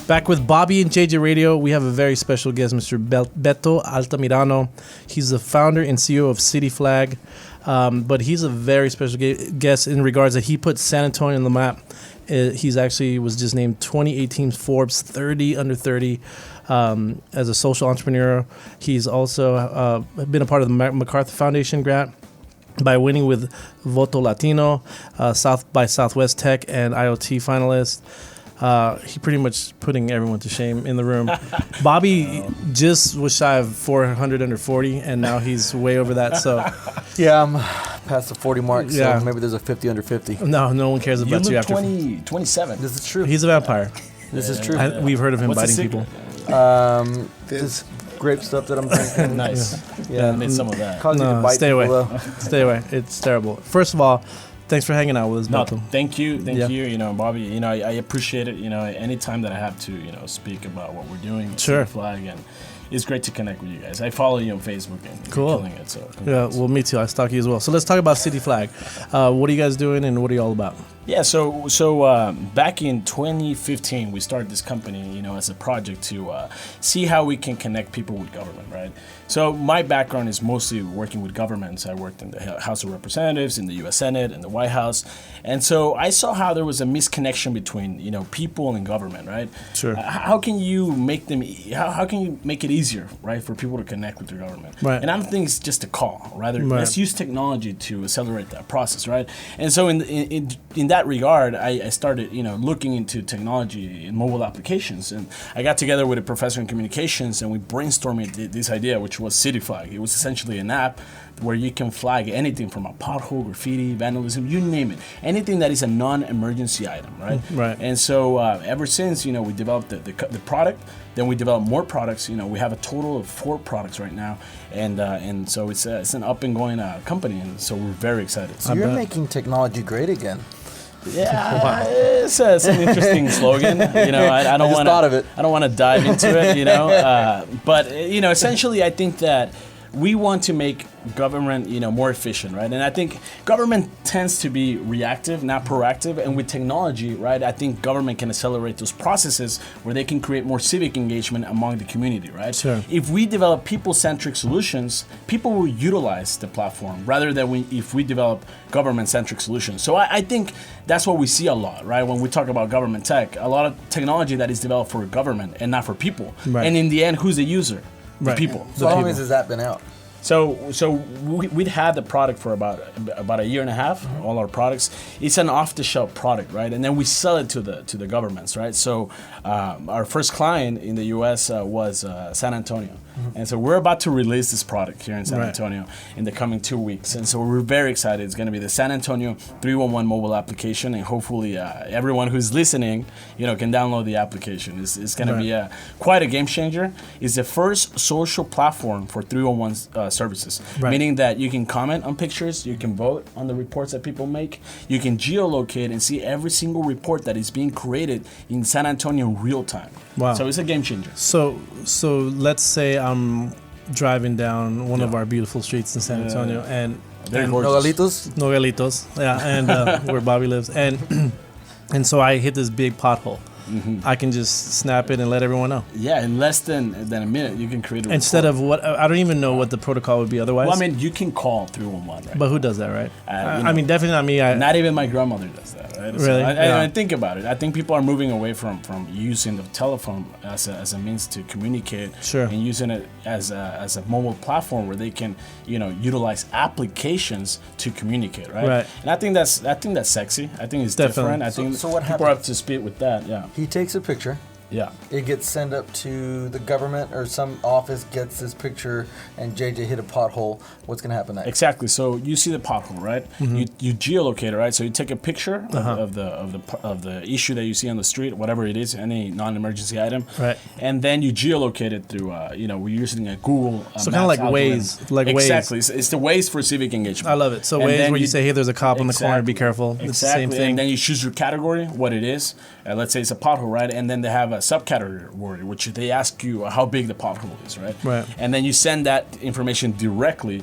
Back with Bobby and JJ Radio, we have a very special guest, Mr. Beto Altamirano. He's the founder and CEO of Citygflag, but he's a very special guest in regards that he put San Antonio on the map. He's actually was just named 2018 Forbes 30 under 30 as a social entrepreneur. He's also been a part of the MacArthur Foundation grant by winning with Voto Latino, South by Southwest Tech, and IoT finalist. He pretty much putting everyone to shame in the room. Bobby just was shy of 400 under 40, and now he's way over that. So, yeah, I'm past the 40 mark. So Yeah. maybe there's a 50 under 50. no one cares about you look after 27. This is true. He's a vampire. This is true. We've heard of him What's the biting people. secret? This grape stuff that I'm drinking. Nice. Yeah, Made some of that. causes you to No, bite stay people, away. though. Stay away. It's terrible. First of all, thanks for hanging out with us, No, Beto. thank you, Yeah. You know, Bobby. You know, I appreciate it. You know, anytime that I have to, speak about what we're doing with Sure. Citygflag, and it's great to connect with you guys. I follow you on Facebook, and Cool. you're killing it. So Yeah, congrats. well, me too. I stalk you as well. So let's talk about Citygflag. What are you guys doing, and what are you all about? Yeah, so back in 2015, we started this company, as a project to see how we can connect people with government, right? So my background is mostly working with governments. I worked in the House of Representatives, in the U.S. Senate, in the White House, and so I saw how there was a misconnection between people and government, right? Sure. How can you make them? How can you make it easier, right, for people to connect with their government? Right. And I don't think it's just a call. Rather, Right. let's use technology to accelerate that process, right? And so in that regard, I started, looking into technology and mobile applications, and I got together with a professor in communications, and we brainstormed this idea, which was Citygflag. It was essentially an app where you can flag anything from a pothole, graffiti, vandalism, you name it, anything that is a non-emergency item, right? Right. And so ever since, we developed the product, then we developed more products. We have a total of 4 products right now, and so it's an up and going company, and so we're very excited. So you're making technology great again. Yeah, it's an interesting slogan. I don't want thought of it. I don't want to dive into it. But essentially, I think that we want to make government, more efficient, right? And I think government tends to be reactive, not proactive. And with technology, right, I think government can accelerate those processes where they can create more civic engagement among the community, right? Sure. If we develop people-centric solutions, people will utilize the platform rather than if we develop government-centric solutions. So I think that's what we see a lot, right? When we talk about government tech, a lot of technology that is developed for government and not for people. Right. And in the end, who's the user? The Right. people. So how long has that been out? So we'd had the product for about a year and a half. All our products. It's an off-the-shelf product, right? And then we sell it to the governments, right? So our first client in the U.S. Was San Antonio, and so we're about to release this product here in San Right. Antonio in the coming 2 weeks, and so we're very excited. It's going to be the San Antonio 311 mobile application, and hopefully everyone who's listening, can download the application. It's going to be quite a game changer. It's the first social platform for 311 services, Right. meaning that you can comment on pictures, you can vote on the reports that people make, you can geolocate and see every single report that is being created in San Antonio in real time. Wow. So it's a game changer. So let's say I'm driving down one of our beautiful streets in San Antonio, and Very gorgeous. Nogalitos? Nogalitos, yeah, and where Bobby lives, and so I hit this big pothole. I can just snap it and let everyone know. Yeah, in less than a minute, you can create a Instead report. of what, I don't even know what the protocol would be otherwise. Well, I mean, you can call 311, right? But who does that, right? You I mean, definitely not me. Not even my grandmother does that, right? Really? Yeah. I think about it. I think people are moving away from using the telephone as a means to communicate, Sure. and using it as a mobile platform where they can, utilize applications to communicate, right? Right. And I think that's sexy. I think it's Definitely. different. I think So what people are up happens? to speed with that. Yeah. He takes a picture. Yeah. It gets sent up to the government or some office gets this picture and JJ hit a pothole. What's going to happen next? Exactly. So you see the pothole, right? You geolocate it, right? So you take a picture of the issue that you see on the street, whatever it is, any non-emergency item, Right. And then you geolocate it through, we're using a Google. So kind of like Maps Waze, like Waze. exactly. It's the Waze for civic engagement. I love it. So And Waze, then where you say, hey, there's a cop on the corner, be Exactly. careful. It's the same Exactly. thing. And then you choose your category, what it is. Let's say it's a pothole, right? And then they have a subcategory, which they ask you how big the pothole is, right? Right. And then you send that information directly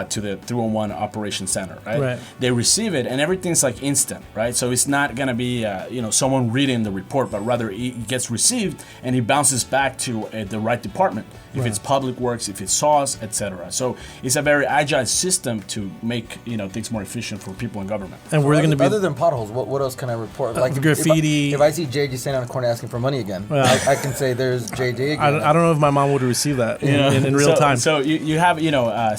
to the 311 Operations Center, right? Right. They receive it, and everything's like instant, right? So it's not gonna be someone reading the report, but rather it gets received and it bounces back to the right department. If it's Public Works, if it's SAWS, etc. So it's a very agile system to make things more efficient for people in government. And we're going to be other than potholes. What else can I report? Like graffiti. If I see JJ standing on the corner asking for money again, I can say there's JJ again. I don't know if my mom would receive that in real time. So you have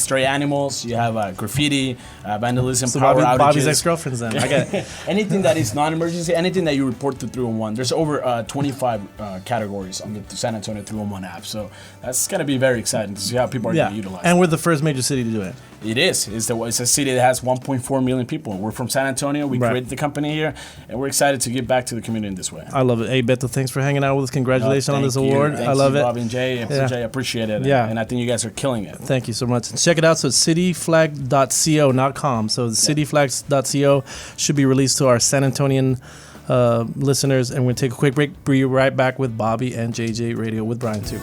stray animals, you have graffiti, vandalism, So power outages. Bobby's ex-girlfriends then. I get it. Anything that is non-emergency, anything that you report to 311. There's over 25 categories on the San Antonio 311 app. So that's going to be very exciting to see how people are going to utilize it. And we're the first major city to do it. It is. It's a city that has 1.4 million people. We're from San Antonio. We created the company here, and we're excited to give back to the community in this way. I love it. Hey, Beto, thanks for hanging out with us. Congratulations on this award. Thank I love you, it. Bobby and Jay. I appreciate it. Yeah. And I think you guys are killing it. Thank you so much. Check it out. So it's cityflag.co, not com. So cityflags.co should be released to our San Antonian listeners. And we're going to take a quick break. Be right back with Bobby and JJ Radio with Brian, too.